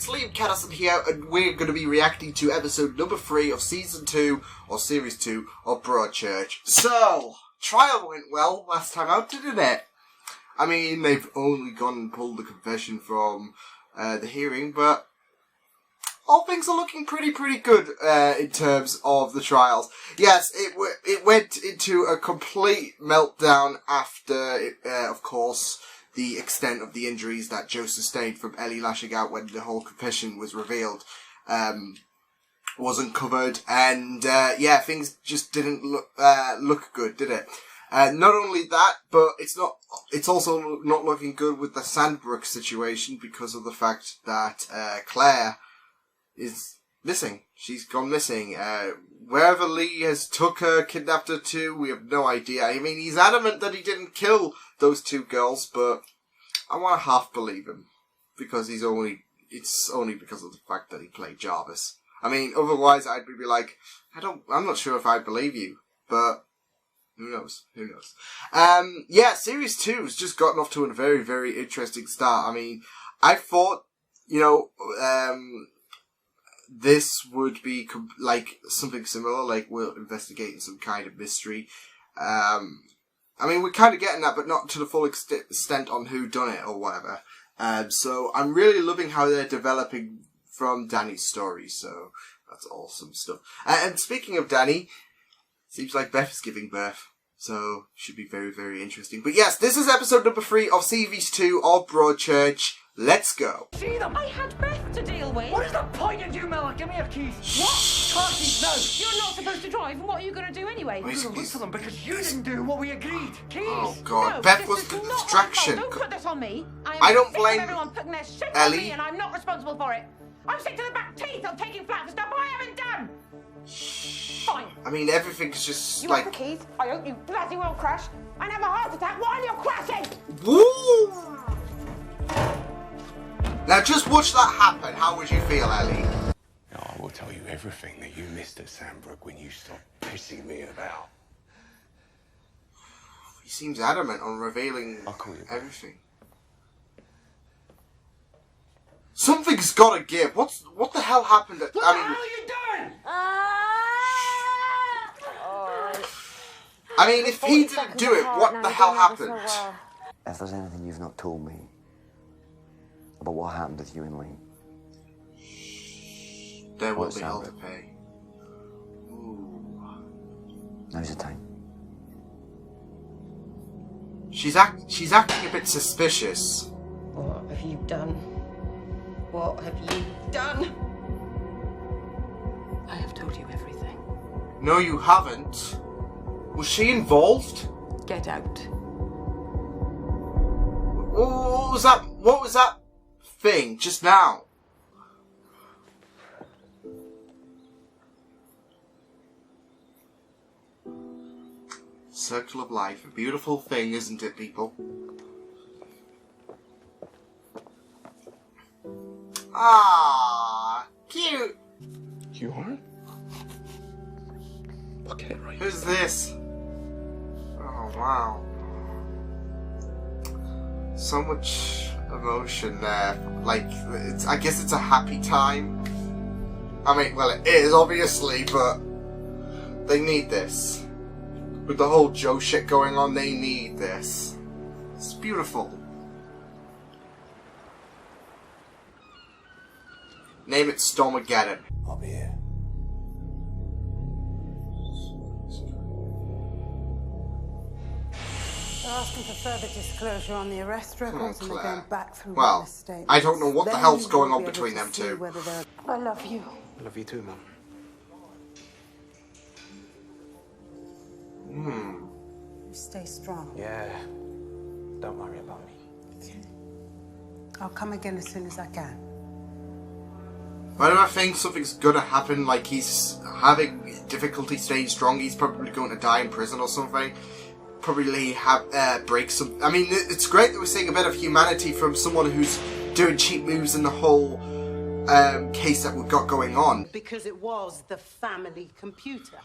it's Liam Catterson here, and we're going to be reacting to episode number 3 of season 2, or series 2, of Broadchurch. So, trial went well last time out, didn't it? I mean, they've only gone and pulled the confession from the hearing, but all things are looking pretty good in terms of the trials. Yes, it went into a complete meltdown after, of course, the extent of the injuries that Joe sustained from Ellie lashing out when the whole confession was revealed was uncovered, and yeah, things just didn't look good, did it? Not only that, but it's also not looking good with the Sandbrook situation because of the fact that Claire is missing. She's gone missing. Wherever Lee has took her, kidnapped her to, we have no idea. I mean, he's adamant that he didn't kill those 2 girls, but I want to half believe him because it's only because of the fact that he played Jarvis. I mean, otherwise I'd be like, I'm not sure if I believe you, but who knows? Yeah, series 2 has just gotten off to a very interesting start. I mean, I thought, this would be like something similar, like we're investigating some kind of mystery. I mean, we're kind of getting that, but not to the full extent on who done it or whatever. So I'm really loving how they're developing from Danny's story. So that's awesome stuff. And speaking of Danny, seems like Beth is giving birth. So should be very interesting. But yes, this is episode number 3 of series 2 of Broadchurch. Let's go. See them? I had Beth to deal with. What is the point of you, Miller? Give me your keys. What? Car keys, no. You're not supposed to drive, and what are you going to do anyway? I'm going to look for them because you didn't do what we agreed. Keys. Oh God, No, Beth this was is the not my fault. distraction. Don't put this on me. I don't sick blame of everyone putting their shit Ellie. on me, and I'm not responsible for it. I'm sick to the back teeth of taking flat for stuff I haven't done. Fine. I mean, everything's just You like... want the keys? I hope you bloody well crash and have a heart attack while you're crashing. Woo! Now just watch that happen. How would you feel, Ellie? Now, I will tell you everything that you missed at Sandbrook when you stopped pissing me about. He seems adamant on revealing I'll call you back. everything. Something's gotta give. What the hell happened at... What the hell are you doing? I mean, if he didn't do it, what the hell happened? If there's anything you've not told me about what happened with you and Lee, There will What's be hell to happened? pay. Ooh. now's the time. She's acting a bit suspicious. What have you done? What have you done? I have told you everything. No, you haven't. Was she involved? Get out. What was that? What was that thing just now? Circle of life, a beautiful thing, isn't it, people? Ah, cute. You are? I'll get it right. Who's this? Oh wow. So much emotion there. Like, I guess it's a happy time. I mean, well, it is, obviously, but they need this. With the whole Joe shit going on, they need this. It's beautiful. Name it Stormageddon. I'll be here. They're asking for further disclosure on the arrest records and they're Claire. going back through Well, witness statements. I don't know what the Then hell's going we'll on be able between to them see two. whether they're... I love you. I love you too, Mum. You stay strong. Yeah. Don't worry about me. I'll come again as soon as I can. Whenever I think something's gonna happen, like he's having difficulty staying strong, he's probably going to die in prison or something. Probably have break some. I mean, it's great that we're seeing a bit of humanity from someone who's doing cheap moves in the whole case that we've got going on. Because it was the family computer.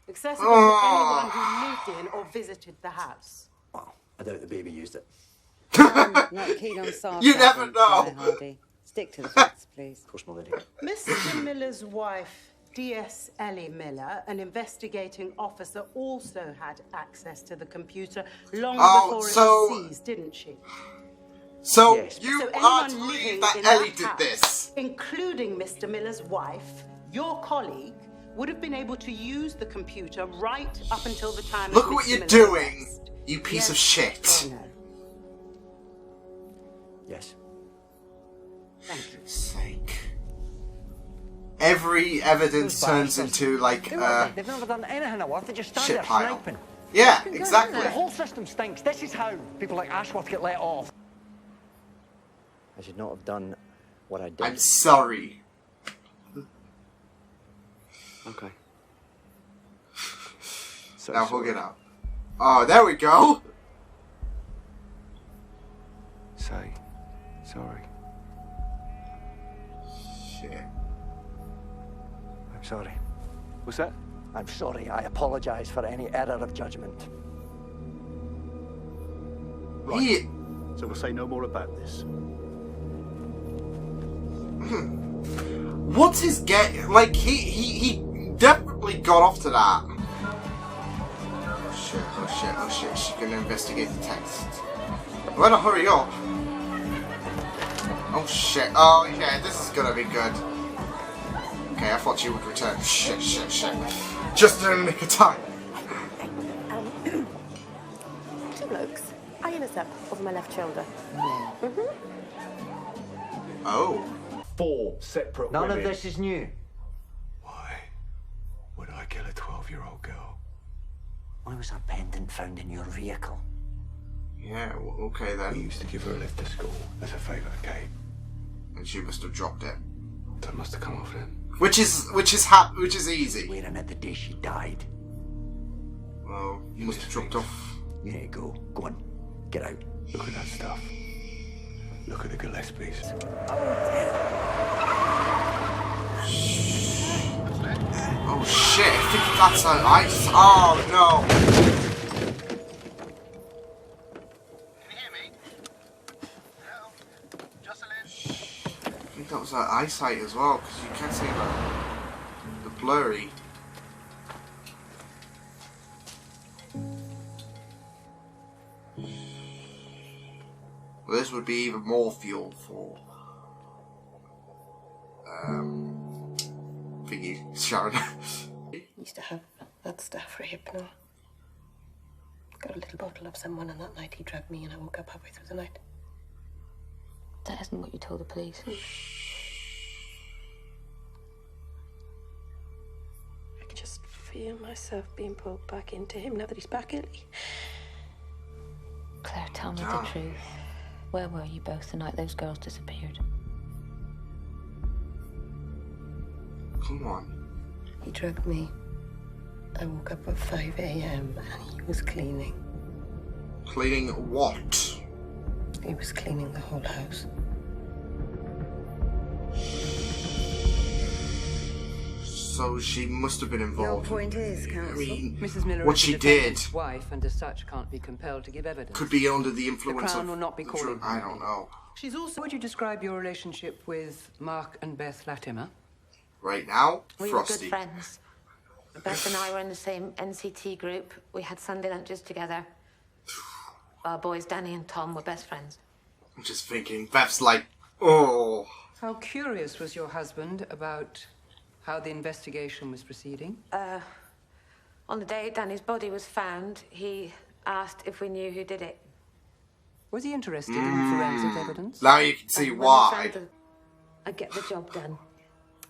Accessible to anyone who lived in or visited the house. Well, I doubt the baby used it. Not keen on sarcasm, You never know. Hardy. Stick to the facts, please. Of course, my lady. Mr. Miller's wife, DS Ellie Miller, an investigating officer, also had access to the computer long before it was seized, didn't she? So, Yes. you So are to anyone believe living that in Ellie that did house, this? including Mr. Miller's wife, your colleague, would have been able to use the computer right up until the time Look of what Mr. you're Miller's doing, arrest. you piece of Yes shit. or no? Yes. Thank you. Sake. Every evidence turns into, like, Who are they? They've never done anything at work. They just stand shit there pile. sniping. Yeah, The exactly. whole system stinks. This is how people like Ashworth get let off. I should not have done what I did. I'm sorry. Okay. So Now sorry. hug it up. Oh, there we go. Say sorry. Shit. I'm sorry. What's that? I'm sorry. I apologise for any error of judgment. He, So we'll say no more about this. what's his get? Like, he definitely got off to that. Oh shit, oh shit, oh shit. She's gonna investigate the text. I better hurry up. Oh shit, oh yeah, this is gonna be good. Okay, I thought she would return. Shit, shit, shit. Just in the nick of time. Two blokes. Eyeing us up over my left shoulder. Oh. 4 separate None women. of this is new. Why would I kill a 12-year-old girl? Why was her pendant found in your vehicle? Yeah, well, okay We then. used to give her a lift to school as a favour, Kate. And she must have dropped it. So it must have come off then. Which is easy. Wearing it the day she died. Well, you must have dropped off. You need to go. Go on. Get out. Look at that stuff. Look at the Gillespies. Oh shit, I think that's an ice. Oh no. Can you hear me? Hello? Jocelyn? I think that was that eyesight as well, because you can't see the blurry. Well, this would be even more fuel for thingy, Sharon. Used to have that stuff for hypno. Got a little bottle of someone, and that night he drugged me, and I woke up halfway through the night. That isn't what you told the police. I could just feel myself being pulled back into him now that he's back, Ellie. Claire, tell me the truth. Where were you both the night those girls disappeared? Come on. He drugged me. I woke up at 5 a.m. and he was cleaning. Cleaning what? He was cleaning the whole house. So she must have been involved. Your point is, I counsel? mean, Mrs. Miller what is she the did defendant's wife, and as such can't be compelled to give evidence. could be under the influence Crown of will not be the calling I her. don't know. She's also... How would you describe your relationship with Mark and Beth Latimer? Right now, We were Frosty. good friends. Beth and I were in the same NCT group. We had Sunday lunches together. Our boys, Danny and Tom, were best friends. I'm just thinking, Beth's like, oh. How curious was your husband about how the investigation was proceeding? On the day Danny's body was found, he asked if we knew who did it. Was he interested in forensic evidence? Now you can see And when why. we found I get the job done.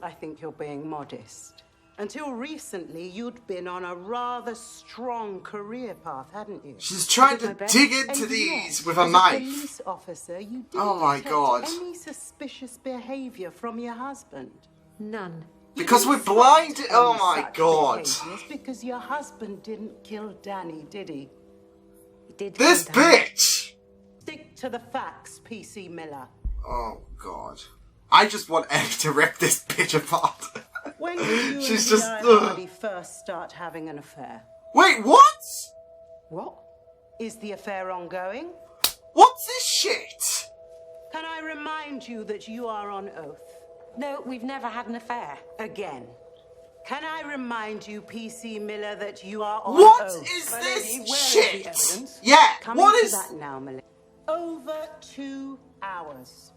I think you're being modest. Until recently, you'd been on a rather strong career path, hadn't you? She's trying to dig into And these yet, with a as knife. police officer, you didn't Oh my detect God. any suspicious behaviour from your husband. None. Because we're You blind. didn't Oh find my such God. behaviours because your husband didn't kill Danny, did he? He did. This kill Danny. bitch! Stick to the facts, PC Miller. Oh God. I just want Ellie to rip this bitch apart. When did you She's and just. Di Hardy first start having an affair? Wait, what? What? Is the affair ongoing? What's this shit? Can I remind you that you are on oath? No, we've never had an affair. Again. Can I remind you, P.C. Miller, that you are on What oath? is My this lady, where is shit? the evidence? Yeah, Coming what to is... that now, Miller. Over 2 hours.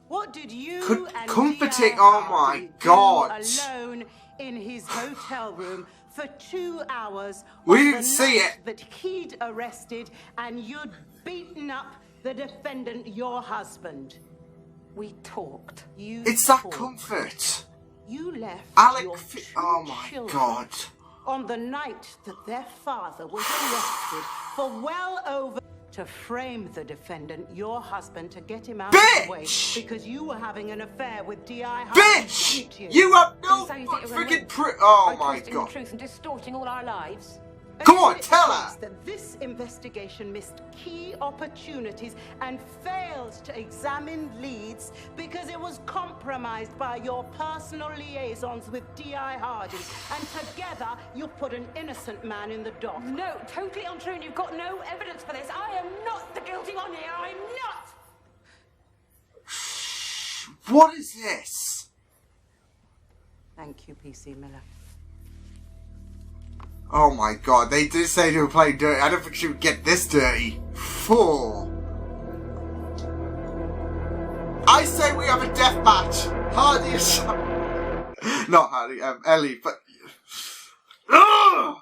What did you and comforting, D.I. oh my do god. alone in his hotel room for 2 hours? We on didn't the see night it. that he'd arrested and you'd beaten up the defendant, your husband. We talked. It's that comfort. You left Alec, your oh my children god. on the night that their father was arrested for well over to frame the defendant, your husband, to get him out of the way because you were having an affair with D.I. Bitch! You have no freaking oh my twisting god. the truth and distorting all our lives. Come on, tell her! That this investigation missed key opportunities and failed to examine leads because it was compromised by your personal liaisons with D.I. Hardy, and together you put an innocent man in the dock. No, totally untrue, and you've got no evidence for this. I am not the guilty one here. I'm not. What is this? Thank you, P.C. Miller. Oh my god, they did say they were playing dirty. I don't think she would get this dirty. Four. I say we have a death match. Hardy is... Not Hardy, Ellie, but... Ugh!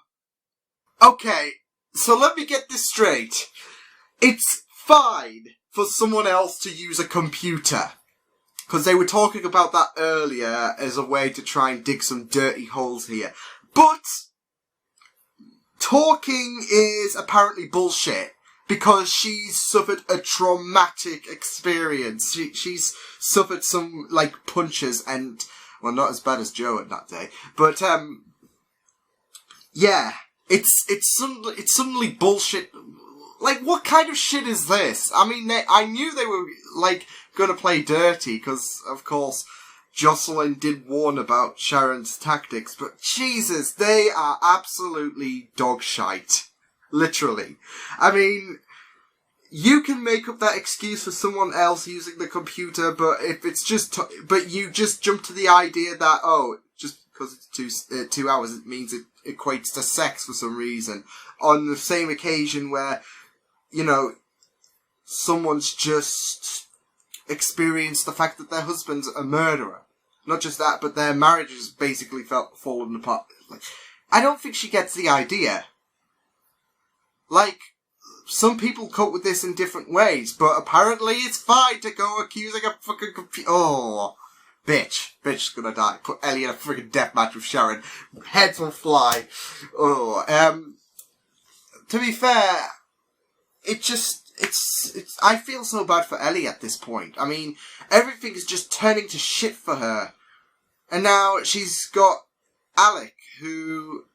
Okay, so let me get this straight. It's fine for someone else to use a computer. Because they were talking about that earlier as a way to try and dig some dirty holes here. But... talking is apparently bullshit because she's suffered a traumatic experience. She's suffered some, like, punches and, well, not as bad as Joe at that day, but, yeah, it's suddenly bullshit. Like, what kind of shit is this? I mean, I knew they were, like, gonna play dirty because, of course, Jocelyn did warn about Sharon's tactics, but Jesus, they are absolutely dog shite. Literally. I mean, you can make up that excuse for someone else using the computer, but if it's just, but you just jump to the idea that, oh, just because it's 2 hours, it means it equates to sex for some reason. On the same occasion where, you know, someone's just experienced the fact that their husband's a murderer. Not just that, but their marriage has basically fallen apart. Like, I don't think she gets the idea. Like, some people cope with this in different ways, but apparently it's fine to go accusing a fucking computer. Oh, bitch. Bitch is gonna die. Put Ellie in a freaking deathmatch with Sharon. Heads will fly. Oh, to be fair, I feel so bad for Ellie at this point. I mean, everything is just turning to shit for her. And now she's got Alec, who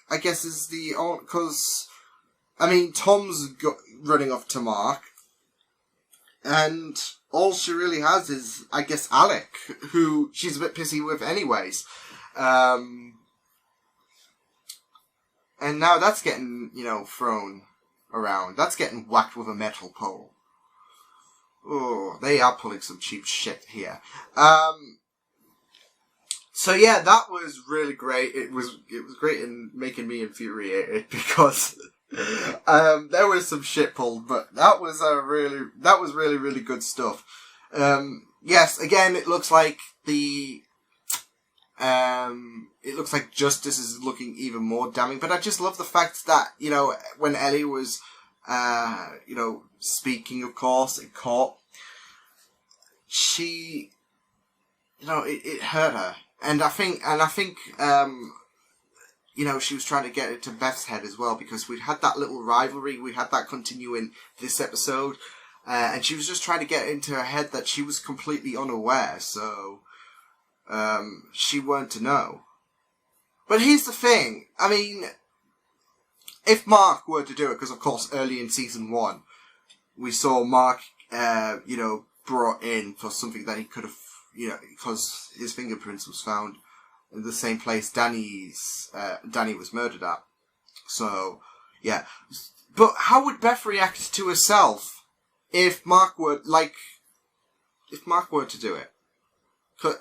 I guess is because, I mean, Tom's running off to Mark. And all she really has is, I guess, Alec, who she's a bit pissy with anyways. And now that's getting, thrown around. That's getting whacked with a metal pole. Oh, they are pulling some cheap shit here. So yeah, that was really great. It was great in making me infuriated because there was some shit pulled, but that was really, really good stuff. Yes, again, it looks like justice is looking even more damning, but I just love the fact that, when Ellie was, speaking, of course, in court, she, it hurt her. And I think, she was trying to get it to Beth's head as well, because we'd had that little rivalry, we had that continue in this episode, and she was just trying to get into her head that she was completely unaware, so, she weren't to know. But here's the thing, I mean, if Mark were to do it, because of course early in season 1, we saw Mark, brought in for something that he could have, because his fingerprints was found in the same place Danny was murdered at. So, yeah. But how would Beth react to herself if Mark were, if Mark were to do it.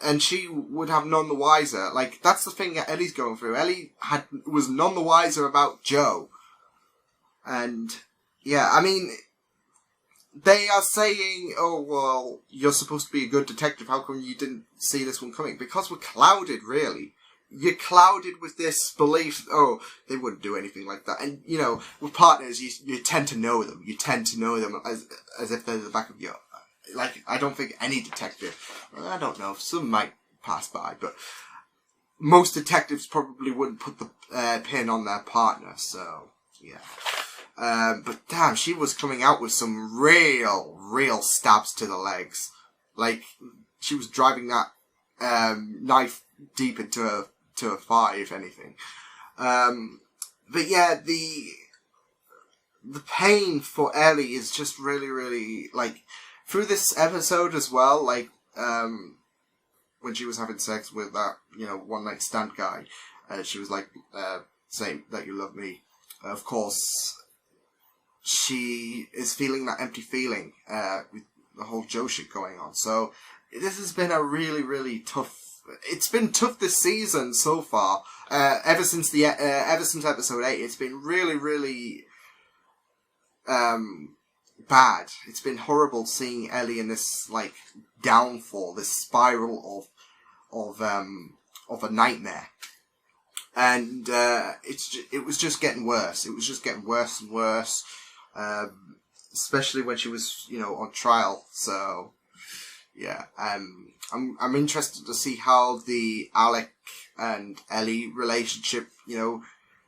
And she would have none the wiser. Like, that's the thing that Ellie's going through. Ellie was none the wiser about Joe. And, yeah, I mean, they are saying, oh, well, you're supposed to be a good detective. How come you didn't see this one coming? Because we're clouded, really. You're clouded with this belief, oh, they wouldn't do anything like that. And, you know, with partners, you tend to know them. You tend to know them as if they're the back of your... Like, I don't think any detective... I don't know, some might pass by, but most detectives probably wouldn't put the pin on their partner, so, yeah. But damn, she was coming out with some real stabs to the legs. Like, she was driving that knife deep into a thigh, if anything. But yeah, the pain for Ellie is just really, like, through this episode as well, like, when she was having sex with that, you know, one night stand guy, she was like, saying that you love me. Of course, she is feeling that empty feeling, with the whole Joe shit going on. So, this has been a really tough... It's been tough this season so far. Ever since episode 8, it's been really bad. It's been horrible seeing Ellie in this, like, downfall, this spiral of a nightmare. And it was just getting worse. It was just getting worse and worse. Especially when she was, you know, on trial. So, yeah. I'm interested to see how the Alec and Ellie relationship, you know,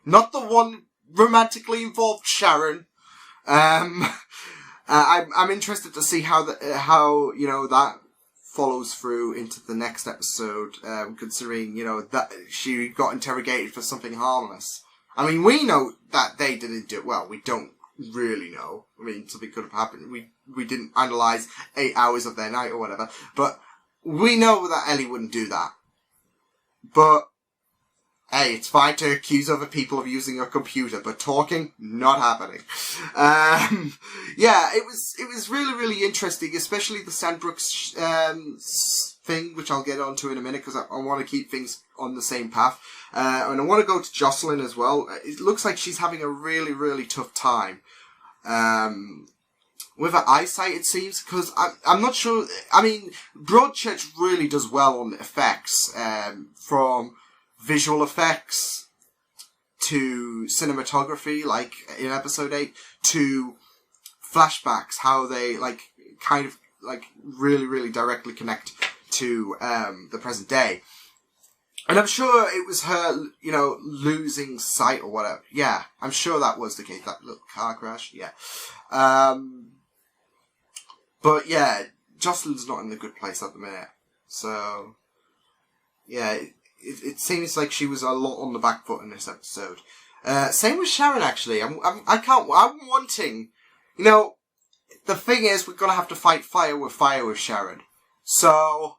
not the one romantically involved Sharon. I'm interested to see how you know, that follows through into the next episode, considering, you know, that she got interrogated for something harmless. I mean, we know that they didn't do it. Well, we don't really know. I mean, something could have happened. We didn't analyse 8 hours of their night or whatever, but we know that Ellie wouldn't do that. But, hey, it's fine to accuse other people of using a computer, but talking, not happening. Yeah, it was really interesting, especially the Sandbrook thing, which I'll get onto in a minute, because I want to keep things on the same path. And I want to go to Jocelyn as well. It looks like she's having a really tough time. With her eyesight, it seems, because I'm not sure. I mean, Broadchurch really does well on the effects, from visual effects to cinematography, like in episode 8, to flashbacks, how they, like, kind of, like, really directly connect to the present day. And I'm sure it was her, you know, losing sight or whatever. Yeah, I'm sure that was the case. That little car crash, yeah. But yeah, Jocelyn's not in a good place at the minute. So, yeah, it seems like she was a lot on the back foot in this episode. Same with Sharon, actually. I'm wanting, you know, the thing is, we're gonna have to fight fire with Sharon. So,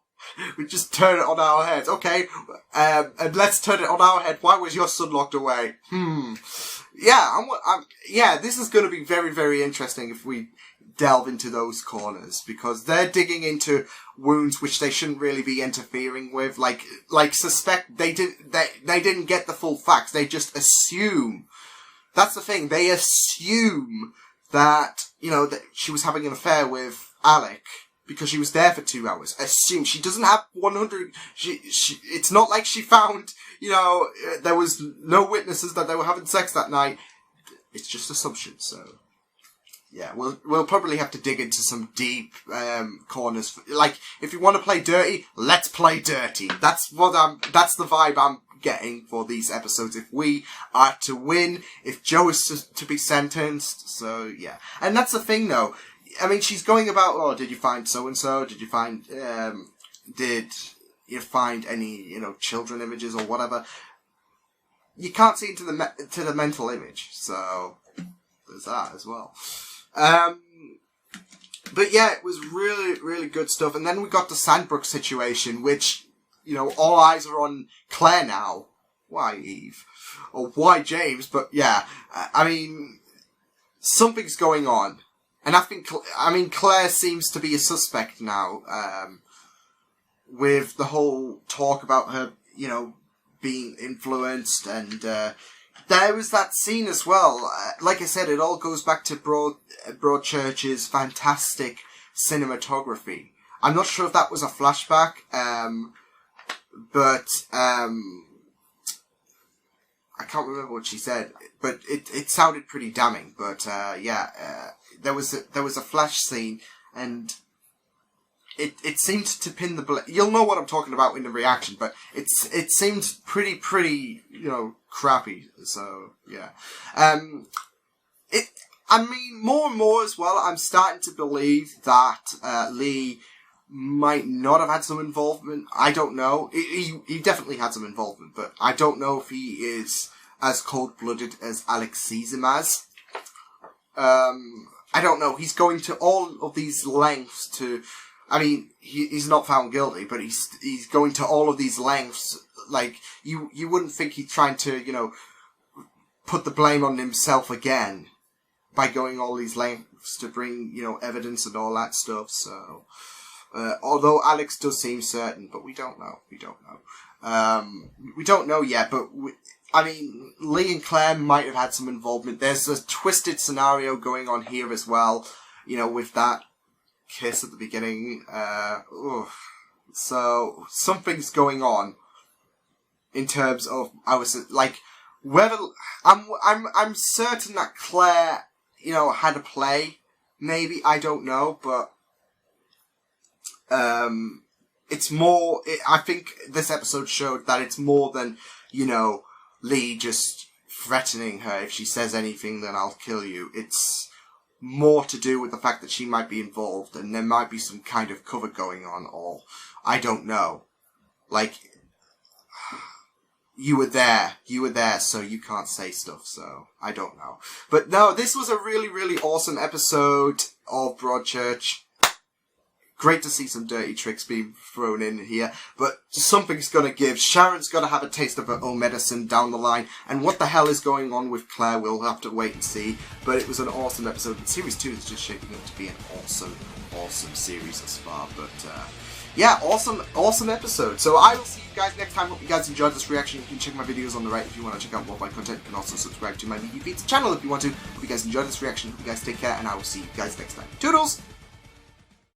we just turn it on our heads. Okay, and let's turn it on our head. Why was your son locked away? Yeah, yeah, this is gonna be very interesting if we delve into those corners, because they're digging into wounds which they shouldn't really be interfering with. Like suspect they didn't get the full facts. They just assume. That's the thing. They assume that, you know, that she was having an affair with Alec because she was there for 2 hours. Assume. She doesn't have 100. It's not like she found, you know, there was no witnesses that they were having sex that night. It's just assumption. So, yeah, we'll probably have to dig into some deep corners. Like, if you want to play dirty, let's play dirty. That's the vibe I'm getting for these episodes. If we are to win, if Joe is to be sentenced, so yeah. And that's the thing, though. I mean, she's going about, oh, did you find so and so? Did you find any, you know, children images or whatever? You can't see into the mental image, so there's that as well. But yeah, it was really good stuff. And then we got the Sandbrook situation, which, you know, all eyes are on Claire now. Why Eve? Or why James? But yeah, I mean, something's going on. And I think, Claire seems to be a suspect now, with the whole talk about her, being influenced, and there was that scene as well. Like I said, it all goes back to Broadchurch's fantastic cinematography. I'm not sure if that was a flashback, but I can't remember what she said, but it sounded pretty damning. But there was a flash scene, and it seemed to pin the blame. You'll know what I'm talking about in the reaction, but it seemed pretty crappy. So yeah, more and more as well. I'm starting to believe that Lee might not have had some involvement. I don't know. He definitely had some involvement, but I don't know if he is as cold-blooded as Alex sees him as. I don't know. He's going to all of these lengths to... he's not found guilty, but he's going to all of these lengths. Like, you wouldn't think he's trying to, put the blame on himself again by going all these lengths to bring, evidence and all that stuff. So, although Alex does seem certain, but we don't know. We don't know yet, but Lee and Claire might have had some involvement. There's a twisted scenario going on here as well, with that kiss at the beginning. So something's going on in terms of whether I'm certain that Claire had a play. Maybe, I don't know, but it's more. I think this episode showed that it's more than Lee just threatening her. If she says anything, then I'll kill you. It's more to do with the fact that she might be involved, and there might be some kind of cover going on, or I don't know. You were there, so you can't say stuff, so I don't know. But no, this was a really, really awesome episode of Broadchurch. Great to see some dirty tricks being thrown in here, but something's gonna give. Sharon's gotta have a taste of her own medicine down the line, and what the hell is going on with Claire, we'll have to wait and see. But it was an awesome episode, and Series 2 is just shaping up to be an awesome, awesome series as far. But, yeah, awesome episode. So I will see you guys next time. Hope you guys enjoyed this reaction. You can check my videos on the right if you want to check out more of my content. You can also subscribe to my Media Beats channel if you want to. Hope you guys enjoyed this reaction. Hope you guys take care, and I will see you guys next time. Toodles!